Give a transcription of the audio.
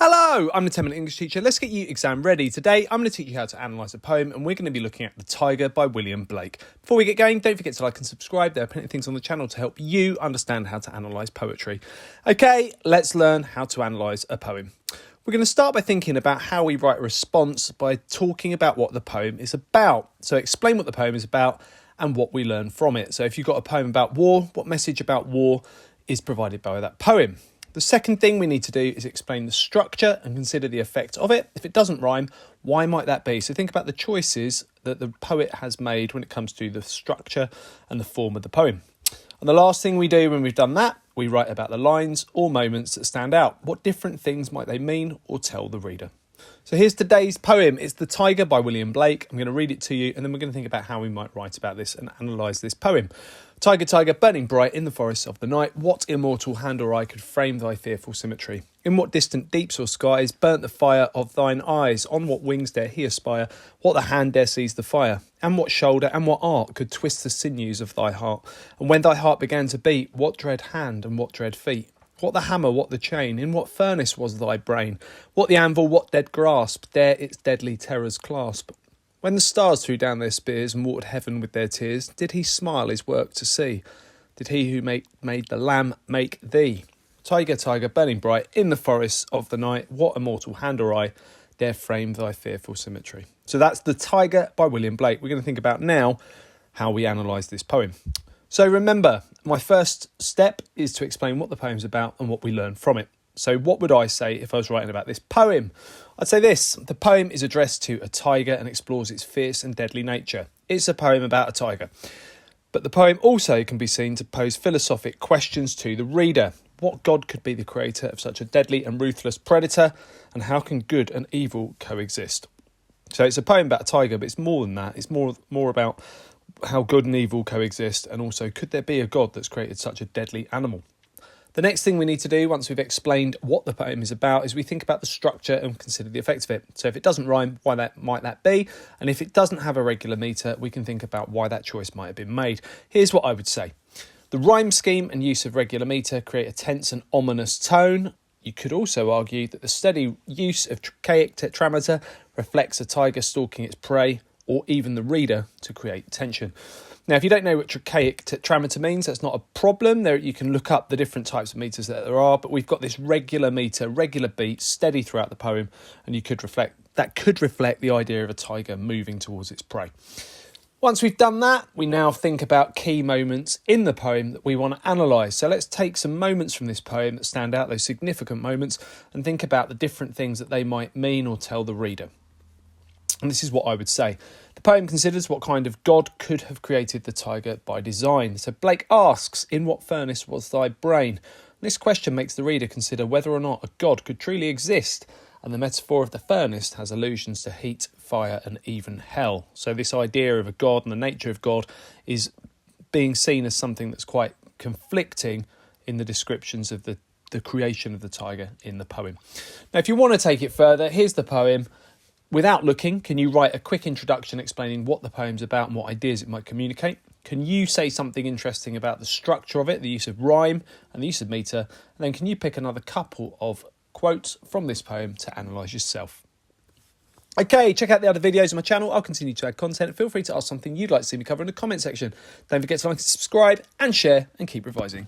Hello, I'm the 10-minute English teacher. Let's get you exam ready. Today, I'm going to teach you how to analyse a poem, and we're going to be looking at The Tyger by William Blake. Before we get going, don't forget to like and subscribe. There are plenty of things on the channel to help you understand how to analyse poetry. Okay, let's learn how to analyse a poem. We're going to start by thinking about how we write a response by talking about what the poem is about. So explain what the poem is about and what we learn from it. So if you've got a poem about war, what message about war is provided by that poem? The second thing we need to do is explain the structure and consider the effect of it. If it doesn't rhyme, why might that be? So think about the choices that the poet has made when it comes to the structure and the form of the poem. And the last thing we do when we've done that, we write about the lines or moments that stand out. What different things might they mean or tell the reader? So here's today's poem. It's The Tyger by William Blake. I'm going to read it to you and then we're going to think about how we might write about this and analyse this poem. Tyger, Tyger, burning bright in the forests of the night, what immortal hand or eye could frame thy fearful symmetry? In what distant deeps or skies burnt the fire of thine eyes? On what wings dare he aspire? What the hand dare seize the fire? And what shoulder and what art could twist the sinews of thy heart? And when thy heart began to beat, what dread hand and what dread feet? What the hammer, what the chain? In what furnace was thy brain? What the anvil, what dead grasp dare its deadly terrors clasp? When the stars threw down their spears and watered heaven with their tears, did he smile his work to see? Did he who made the lamb make thee? Tyger, Tyger, burning bright in the forests of the night, what immortal hand or eye dare frame thy fearful symmetry? So that's The Tyger by William Blake. We're going to think about now how we analyse this poem. So remember, my first step is to explain what the poem's about and what we learn from it. So what would I say if I was writing about this poem? I'd say this: the poem is addressed to a tiger and explores its fierce and deadly nature. It's a poem about a tiger. But the poem also can be seen to pose philosophic questions to the reader. What god could be the creator of such a deadly and ruthless predator? And how can good and evil coexist? So it's a poem about a tiger, but it's more than that. It's more about how good and evil coexist, and also could there be a god that's created such a deadly animal? The next thing we need to do once we've explained what the poem is about is we think about the structure and consider the effects of it. So if it doesn't rhyme, why might that be? And if it doesn't have a regular metre, we can think about why that choice might have been made. Here's what I would say. The rhyme scheme and use of regular metre create a tense and ominous tone. You could also argue that the steady use of trochaic tetrameter reflects a tiger stalking its prey, or even the reader, to create tension. Now, if you don't know what trochaic tetrameter means, that's not a problem. There, you can look up the different types of meters that there are, but we've got this regular meter, regular beat, steady throughout the poem, and that could reflect the idea of a tiger moving towards its prey. Once we've done that, we now think about key moments in the poem that we want to analyse. So let's take some moments from this poem that stand out, those significant moments, and think about the different things that they might mean or tell the reader. And this is what I would say. The poem considers what kind of god could have created the tiger by design. So Blake asks, in what furnace was thy brain? This question makes the reader consider whether or not a god could truly exist. And the metaphor of the furnace has allusions to heat, fire, and even hell. So this idea of a god and the nature of God is being seen as something that's quite conflicting in the descriptions of the creation of the tiger in the poem. Now, if you want to take it further, here's the poem. Without looking, can you write a quick introduction explaining what the poem's about and what ideas it might communicate? Can you say something interesting about the structure of it, the use of rhyme and the use of metre? And then can you pick another couple of quotes from this poem to analyse yourself? Okay, check out the other videos on my channel. I'll continue to add content. Feel free to ask something you'd like to see me cover in the comment section. Don't forget to like and subscribe and share and keep revising.